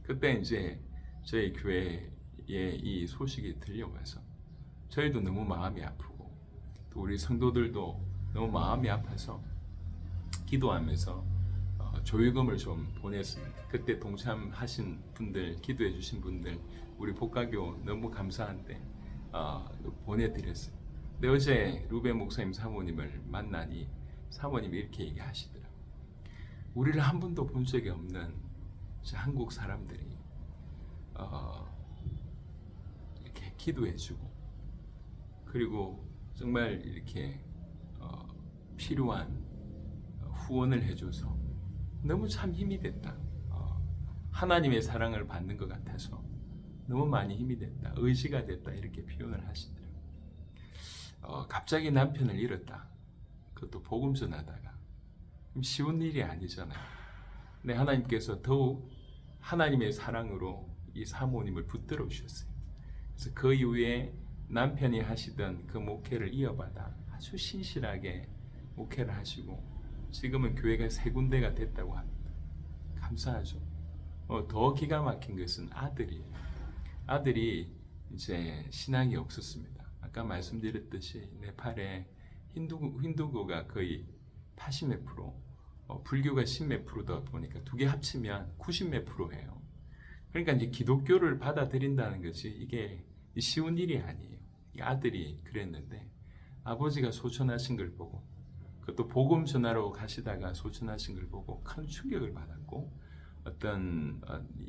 그때 이제 저희 교회에 이 소식이 들려와서 저희도 너무 마음이 아프고 또 우리 성도들도 너무 마음이 아파서 기도하면서 조의금을 좀 보냈습니다. 그때 동참하신 분들, 기도해 주신 분들, 우리 복가교 너무 감사한데 보내드렸어요. 근데 어제 루벤 목사님 사모님을 만나니 사모님이 이렇게 얘기하시더라고요. 우리를 한 번도 본 적이 없는 한국 사람들이 이렇게 기도해주고 그리고 정말 이렇게 필요한 후원을 해줘서 너무 참 힘이 됐다. 하나님의 사랑을 받는 것 같아서 너무 많이 힘이 됐다. 의지가 됐다. 이렇게 표현을 하시더라고요. 갑자기 남편을 잃었다. 그것도 복음 전하다가 쉬운 일이 아니잖아요. 근데 하나님께서 더욱 하나님의 사랑으로 이 사모님을 붙들어 주셨어요. 그래서 그 이후에 남편이 하시던 그 목회를 이어받아 아주 신실하게 목회를 하시고 지금은 교회가 3군데가 됐다고 합니다. 감사하죠. 더 기가 막힌 것은 아들이에요. 아들이 이제 신앙이 없었습니다. 아까 말씀드렸듯이 네팔에 힌두교가 거의 80몇 프로, 불교가 10몇 프로다 보니까 두 개 합치면 90몇 프로예요. 그러니까 이제 기독교를 받아들인다는 것이 이게 쉬운 일이 아니에요. 이 아들이 그랬는데 아버지가 소천하신 걸 보고 그것도 복음 전하러 가시다가 소천하신 걸 보고 큰 충격을 받았고 어떤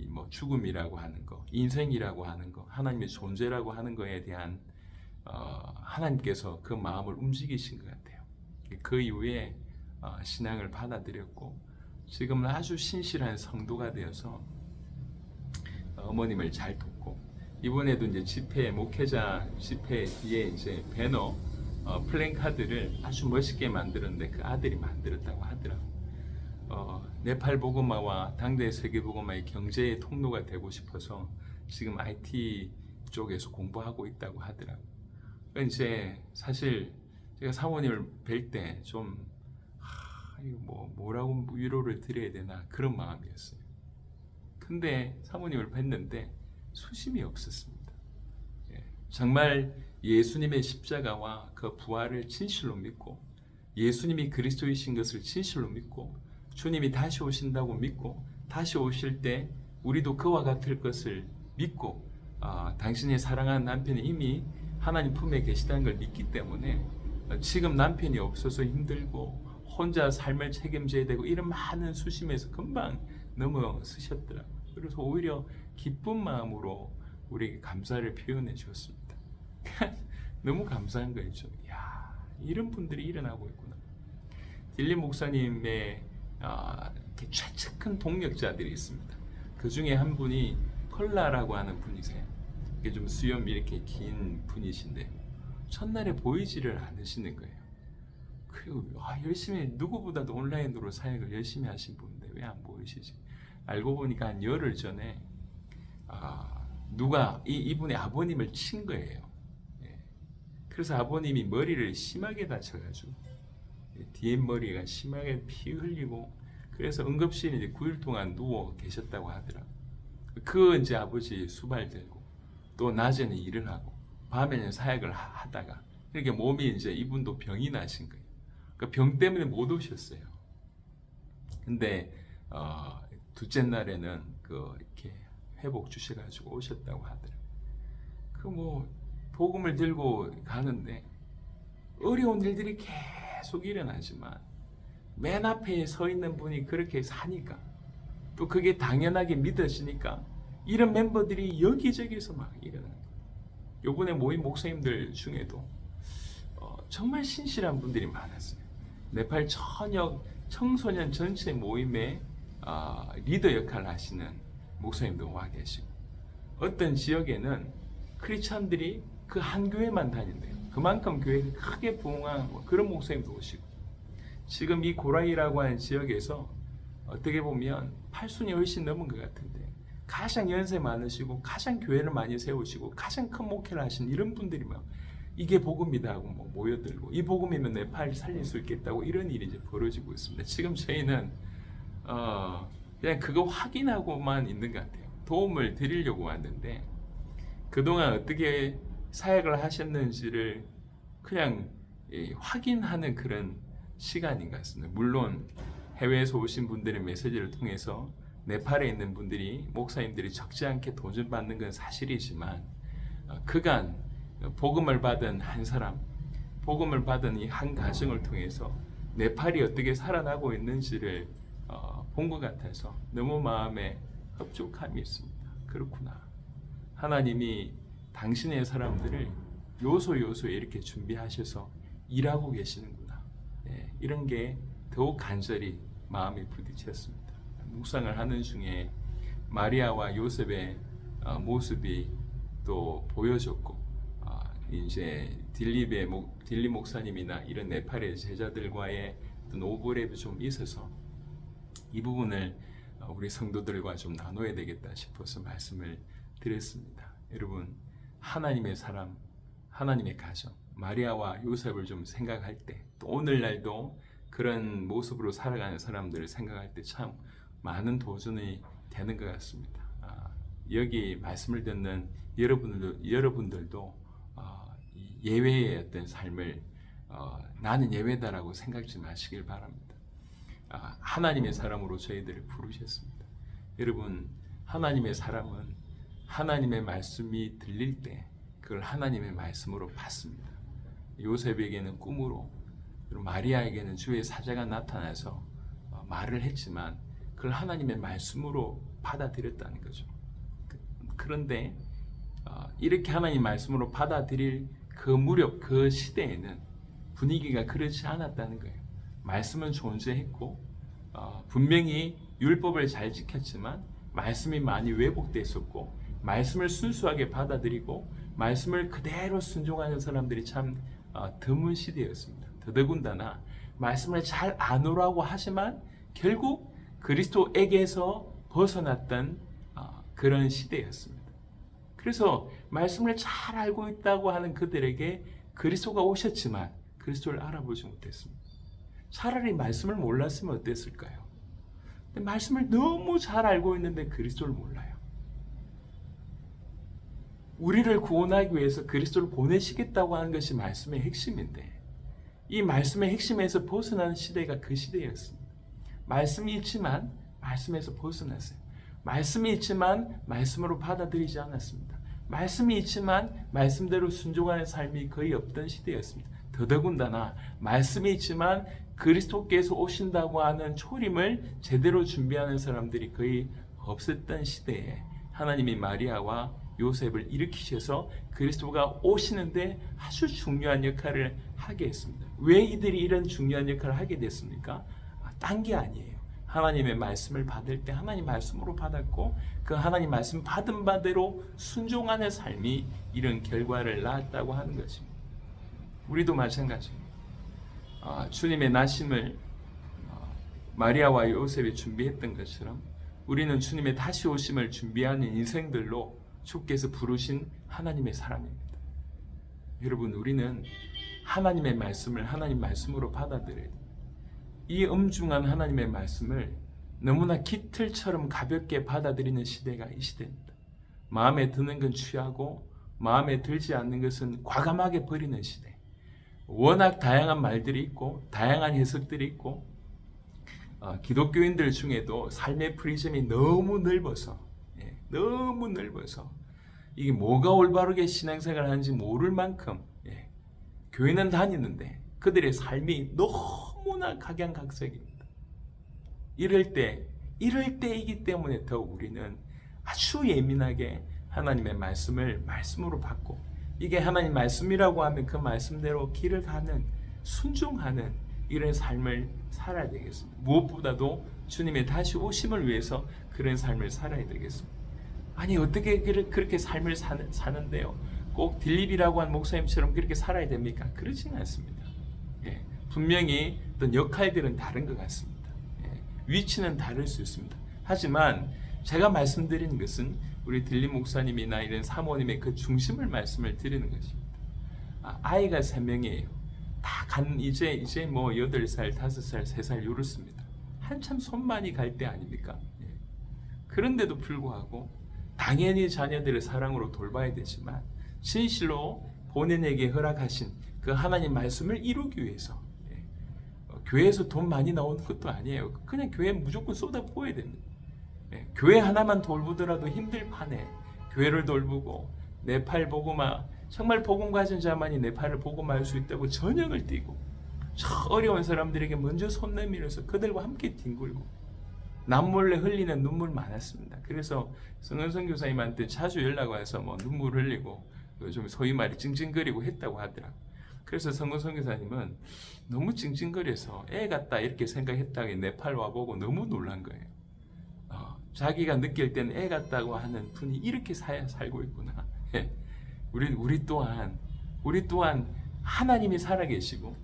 뭐 죽음이라고 하는 거, 인생이라고 하는 거, 하나님의 존재라고 하는 거에 대한 하나님께서 그 마음을 움직이신 것 같아요. 그 이후에 신앙을 받아들였고 지금은 아주 신실한 성도가 되어서 어머님을 잘 돕고 이번에도 이제 집회 목회자 집회 뒤에 이제 배너 플랜카드를 아주 멋있게 만들었는데 그 아들이 만들었다고 하더라고요. 네팔 복음화와 당대 세계 복음화의 경제의 통로가 되고 싶어서 지금 IT 쪽에서 공부하고 있다고 하더라고요. 그러니까 이제 사실 제가 사모님을 뵐 때 좀 뭐라고 위로를 드려야 되나 그런 마음이었어요. 근데 사모님을 뵀는데 수심이 없었습니다. 정말 예수님의 십자가와 그 부활을 진실로 믿고 예수님이 그리스도이신 것을 진실로 믿고 주님이 다시 오신다고 믿고 다시 오실 때 우리도 그와 같을 것을 믿고 당신이 사랑하는 남편이 이미 하나님 품에 계시다는 걸 믿기 때문에 지금 남편이 없어서 힘들고 혼자 삶을 책임져야 되고 이런 많은 수심에서 금방 넘어서셨더라고요. 그래서 오히려 기쁜 마음으로 우리에게 감사를 표현해 주었습니다. 너무 감사한 거죠. 야, 이런 분들이 일어나고 있구나. 딜린 목사님의 최측근 동력자들이 있습니다. 그 중에 한 분이 펄라라고 하는 분이세요. 이게 좀 수염이 이렇게 긴 분이신데 첫날에 보이지를 않으시는 거예요. 그리고 열심히 누구보다도 온라인으로 사역을 열심히 하신 분인데 왜 안 보이시지? 알고 보니까 한 열흘 전에 누가 이분의 아버님을 친 거예요. 그래서 아버님이 머리를 심하게 다쳐가지고 뒷머리가 심하게 피 흘리고 그래서 응급실에 이제 9일 동안 누워 계셨다고 하더라고요. 그 이제 아버지 수발 들고 또 낮에는 일을 하고 밤에는 사역을 하다가 이렇게 몸이 이제 이분도 병이 나신 거예요. 그 병 때문에 못 오셨어요. 근데 둘째 날에는 이렇게 회복 주셔가지고 오셨다고 하더라고요. 복음을 들고 가는데 어려운 일들이 계속 일어나지만 맨 앞에 서 있는 분이 그렇게 사니까 또 그게 당연하게 믿어지니까 이런 멤버들이 여기저기서 막 일어나요. 요번에 모인 목사님들 중에도 정말 신실한 분들이 많았어요. 네팔 전역 청소년 전체 모임의 리더 역할을 하시는 목사님도 와 계시고, 어떤 지역에는 크리스찬들이 그 한 교회만 다닌대요. 그만큼 교회가 크게 부흥한 그런 목사님도 오시고, 지금 이 고라이라고 하는 지역에서 어떻게 보면 80이 훨씬 넘은 것 같은데 가장 연세 많으시고 가장 교회를 많이 세우시고 가장 큰 목회를 하신 이런 분들이 막 이게 복음이다 하고 모여들고, 이 복음이면 네팔 살릴 수 있겠다고 이런 일이 이제 벌어지고 있습니다. 지금 저희는 그냥 그거 확인하고만 있는 것 같아요. 도움을 드리려고 왔는데 그동안 어떻게 사역을 하셨는지를 그냥 확인하는 그런 시간인 것 같습니다. 물론 해외에서 오신 분들의 메시지를 통해서 네팔에 있는 분들이, 목사님들이 적지 않게 도전받는 건 사실이지만, 그간 복음을 받은 한 사람, 복음을 받은 이 한 가정을 통해서 네팔이 어떻게 살아나고 있는지를 본 것 같아서 너무 마음에 흡족함이 있습니다. 그렇구나. 하나님이 당신의 사람들을 요소 이렇게 준비하셔서 일하고 계시는구나. 이런 게 더욱 간절히 마음이 부딪혔습니다. 묵상을 하는 중에 마리아와 요셉의 모습이 또 보여졌고, 이제 딜리 목사님이나 이런 네팔의 제자들과의 어떤 오버랩이 좀 있어서 이 부분을 우리 성도들과 좀 나눠야 되겠다 싶어서 말씀을 드렸습니다. 여러분, 하나님의 사람, 하나님의 가정, 마리아와 요셉을 좀 생각할 때, 또 오늘날도 그런 모습으로 살아가는 사람들을 생각할 때 참 많은 도전이 되는 것 같습니다. 여기 말씀을 듣는 여러분들도 예외의 어떤 삶을 나는 예외다라고 생각지 마시길 바랍니다. 하나님의 사람으로 저희들을 부르셨습니다. 여러분, 하나님의 사람은 하나님의 말씀이 들릴 때 그걸 하나님의 말씀으로 받습니다. 요셉에게는 꿈으로, 그리고 마리아에게는 주의 사자가 나타나서 말을 했지만 그걸 하나님의 말씀으로 받아들였다는 거죠. 그런데 이렇게 하나님 말씀으로 받아들일 그 무렵, 그 시대에는 분위기가 그렇지 않았다는 거예요. 말씀은 존재했고 분명히 율법을 잘 지켰지만 말씀이 많이 왜곡됐었고, 말씀을 순수하게 받아들이고 말씀을 그대로 순종하는 사람들이 참 드문 시대였습니다. 더더군다나 말씀을 잘 아노라고 하지만 결국 그리스도에게서 벗어났던 그런 시대였습니다. 그래서 말씀을 잘 알고 있다고 하는 그들에게 그리스도가 오셨지만 그리스도를 알아보지 못했습니다. 차라리 말씀을 몰랐으면 어땠을까요? 근데 말씀을 너무 잘 알고 있는데 그리스도를 몰라요. 우리를 구원하기 위해서 그리스도를 보내시겠다고 하는 것이 말씀의 핵심인데, 이 말씀의 핵심에서 벗어나는 시대가 그 시대였습니다. 말씀이 있지만 말씀에서 벗어났어요. 말씀이 있지만 말씀으로 받아들이지 않았습니다. 말씀이 있지만 말씀대로 순종하는 삶이 거의 없던 시대였습니다. 더더군다나 말씀이 있지만 그리스도께서 오신다고 하는 초림을 제대로 준비하는 사람들이 거의 없었던 시대에 하나님이 마리아와 요셉을 일으키셔서 그리스도가 오시는데 아주 중요한 역할을 하게 했습니다. 왜 이들이 이런 중요한 역할을 하게 됐습니까? 딴 게 아니에요. 하나님의 말씀을 받을 때 하나님 말씀으로 받았고, 그 하나님 말씀 받은 바대로 순종하는 삶이 이런 결과를 낳았다고 하는 것입니다. 우리도 마찬가지입니다. 주님의 나심을 마리아와 요셉이 준비했던 것처럼 우리는 주님의 다시 오심을 준비하는 인생들로 주께서 부르신 하나님의 사람입니다. 여러분, 우리는 하나님의 말씀을 하나님 말씀으로 받아들여야 됩니다. 이 엄중한 하나님의 말씀을 너무나 깃털처럼 가볍게 받아들이는 시대가 이 시대입니다. 마음에 드는 건 취하고 마음에 들지 않는 것은 과감하게 버리는 시대. 워낙 다양한 말들이 있고 다양한 해석들이 있고, 기독교인들 중에도 삶의 프리즘이 너무 넓어서 이게 뭐가 올바르게 신앙생활을 하는지 모를 만큼 교회는 다니는데 그들의 삶이 너무나 각양각색입니다. 이럴 때이기 때문에 더 우리는 아주 예민하게 하나님의 말씀을 말씀으로 받고, 이게 하나님 말씀이라고 하면 그 말씀대로 길을 가는, 순종하는 이런 삶을 살아야 되겠습니다. 무엇보다도 주님의 다시 오심을 위해서 그런 삶을 살아야 되겠습니다. 아니 어떻게 그렇게 삶을 사는데요? 꼭 딜립이라고 한 목사님처럼 그렇게 살아야 됩니까? 그렇지는 않습니다. 예, 분명히 어떤 역할들은 다른 것 같습니다. 예, 위치는 다를 수 있습니다. 하지만 제가 말씀드리는 것은 우리 딜립 목사님이나 이런 사모님의 그 중심을 말씀을 드리는 것입니다. 아이가 3명이에요. 이제 뭐 8살, 5살, 3살 이렇습니다. 한참 손만이 갈 때 아닙니까? 예. 그런데도 불구하고 당연히 자녀들의 사랑으로 돌봐야 되지만 진실로 본인에게 허락하신 그 하나님 말씀을 이루기 위해서 교회에서 돈 많이 나오는 것도 아니에요. 그냥 교회에 무조건 쏟아부어야 됩니다. 교회 하나만 돌보더라도 힘들 판에 교회를 돌보고 네팔 복음화, 정말 복음 가진 자만이 네팔을 복음화할 수 있다고 전역을 뛰고 저 어려운 사람들에게 먼저 손 내밀어서 그들과 함께 뒹굴고 남몰래 흘리는 눈물 많았습니다. 그래서 성은성 교사님한테 자주 연락 와서 뭐 눈물 흘리고 좀 소위 말해 찡찡거리고 했다고 하더라고요. 그래서 성은성 교사님은 너무 찡찡거려서 애 같다 이렇게 생각했다가 네팔 와보고 너무 놀란 거예요. 자기가 느낄 때는 애 같다고 하는 분이 이렇게 살고 있구나. 우리 또한 하나님이 살아계시고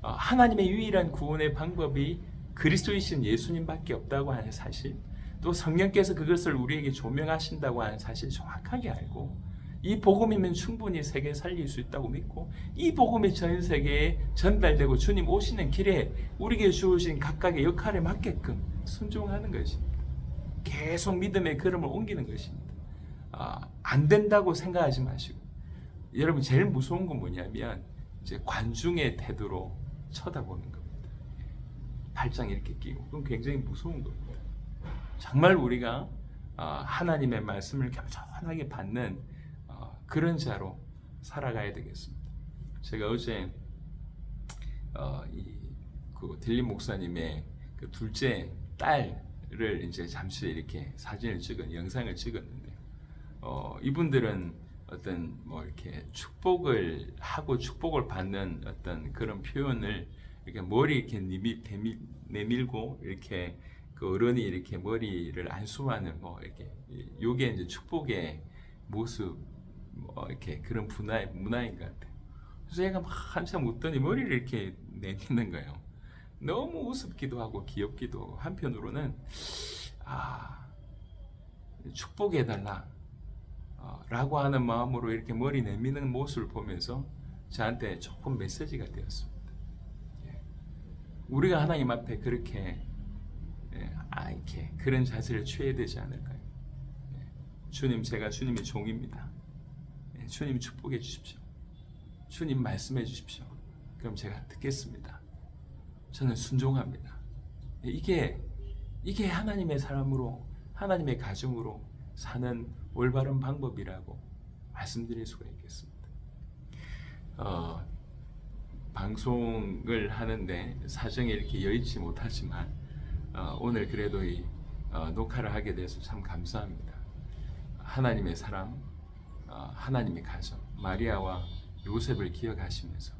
하나님의 유일한 구원의 방법이 그리스도이신 예수님밖에 없다고 하는 사실, 또 성령께서 그것을 우리에게 조명하신다고 하는 사실 정확하게 알고 이 복음이면 충분히 세계 살릴 수 있다고 믿고 이 복음이 전 세계에 전달되고 주님 오시는 길에 우리에게 주어진 각각의 역할에 맞게끔 순종하는 것입니다. 계속 믿음의 걸음을 옮기는 것입니다. 안 된다고 생각하지 마시고, 여러분 제일 무서운 건 뭐냐면 이제 관중의 태도로 쳐다보는 겁니다. 발장 이렇게 끼고, 그건 굉장히 무서운 겁니다. 정말 우리가 하나님의 말씀을 겸손하게 받는 그런 자로 살아가야 되겠습니다. 제가 어제 그 딜립 목사님의 그 둘째 딸을 이제 잠시 이렇게 영상을 찍었는데, 이분들은 어떤 뭐 이렇게 축복을 하고 축복을 받는 어떤 그런 표현을 이렇게 머리 이렇게 내밀고 이렇게 그 어른이 이렇게 머리를 안수하는 뭐 이렇게 요게 이제 축복의 모습 뭐 이렇게 그런 문화인 것 같아요. 그래서 얘가 막 한참 웃더니 머리를 이렇게 내미는 거예요. 너무 우습기도 하고 귀엽기도 하고, 한편으로는 축복해달라 라고 하는 마음으로 이렇게 머리 내미는 모습을 보면서 저한테 조금 메시지가 되었습니다. 우리가 하나님 앞에 그렇게 이렇게 그런 자세를 취해야 되지 않을까요? 주님, 제가 주님의 종입니다. 주님 축복해 주십시오. 주님 말씀해 주십시오. 그럼 제가 듣겠습니다. 저는 순종합니다. 이게 하나님의 사람으로, 하나님의 가정으로 사는 올바른 방법이라고 말씀드릴 수가 있겠습니다. 방송을 하는데 사정이 이렇게 여의치 못하지만 오늘 그래도 이 녹화를 하게 돼서 참 감사합니다. 하나님의 사람, 하나님의 가정, 마리아와 요셉을 기억하시면서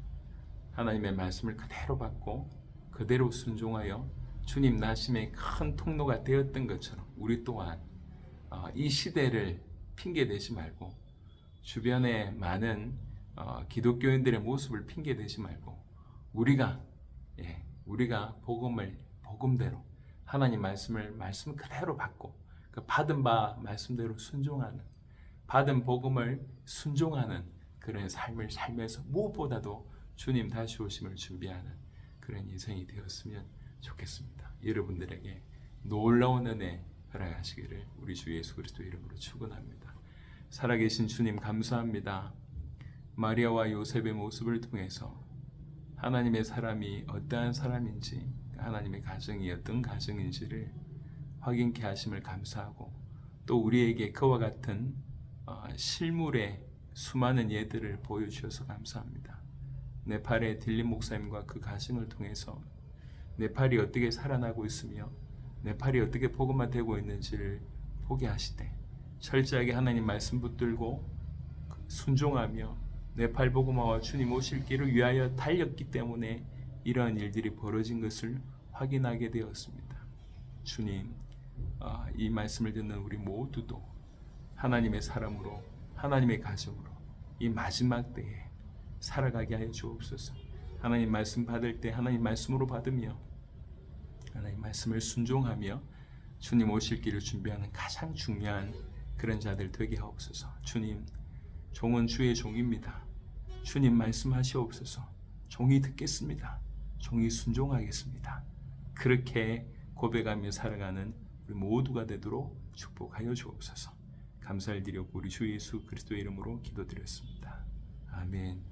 하나님의 말씀을 그대로 받고 그대로 순종하여 주님 나심의 큰 통로가 되었던 것처럼 우리 또한 이 시대를 핑계대지 말고 주변에 많은 기독교인들의 모습을 핑계대지 말고 우리가 복음대로 하나님 말씀 그대로 받고 그 받은 바 말씀대로 순종하는, 받은 복음을 순종하는 그런 삶을 살면서 무엇보다도 주님 다시 오심을 준비하는 그런 인생이 되었으면 좋겠습니다. 여러분들에게 놀라운 은혜 허락하시기를 우리 주 예수 그리스도 이름으로 축원합니다. 살아계신 주님 감사합니다. 마리아와 요셉의 모습을 통해서 하나님의 사람이 어떠한 사람인지, 하나님의 가정이 어떤 가정인지를 확인케 하심을 감사하고, 또 우리에게 그와 같은 실물의 수많은 예들을 보여주셔서 감사합니다. 네팔의 딜립 목사님과 그 가정을 통해서 네팔이 어떻게 살아나고 있으며 네팔이 어떻게 복음화되고 있는지를 보게 하시되 철저하게 하나님 말씀 붙들고 순종하며 네팔 복음화와 주님 오실 길을 위하여 달렸기 때문에 이러한 일들이 벌어진 것을 확인하게 되었습니다. 주님, 이 말씀을 듣는 우리 모두도 하나님의 사람으로, 하나님의 가정으로 이 마지막 때에 살아가게 하여 주옵소서. 하나님 말씀 받을 때 하나님 말씀으로 받으며 하나님 말씀을 순종하며 주님 오실 길을 준비하는 가장 중요한 그런 자들 되게 하옵소서. 주님, 종은 주의 종입니다. 주님 말씀하시옵소서. 종이 듣겠습니다. 종이 순종하겠습니다. 그렇게 고백하며 살아가는 우리 모두가 되도록 축복하여 주옵소서. 감사를 드렸고 우리 주 예수 그리스도의 이름으로 기도드렸습니다. 아멘.